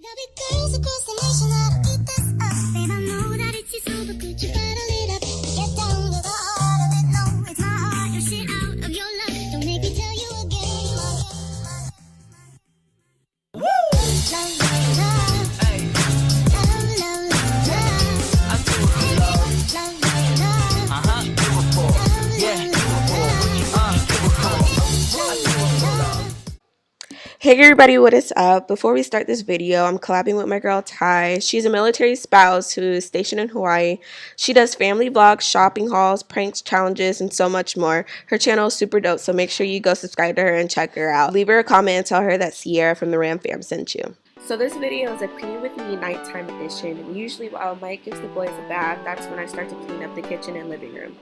Girls across the nation ought to eat this up. Babe, I know that it's your soul, but could you bottle it up? Get down to the heart of it. No, it's my heart. Your shit out of your love. Don't make me tell you again. Woo! Love, love, love. Hey. Love, love, love, love. I do it for love. Love, love, love. Uh-huh. Do it for. Yeah. Do it for. Do it for. I do it for love. Hey everybody, what is up? Before we start this video, I'm collabing with my girl Ty. She's a military spouse who is stationed in Hawaii. She does family vlogs, shopping hauls, pranks, challenges, and so much more. Her channel is super dope, so make sure you go subscribe to her and check her out. Leave her a comment and tell her that Sierra from the Ram Fam sent you. So this video is a clean with me nighttime edition. Usually while Mike gives the boys a bath, that's when I start to clean up the kitchen and living room.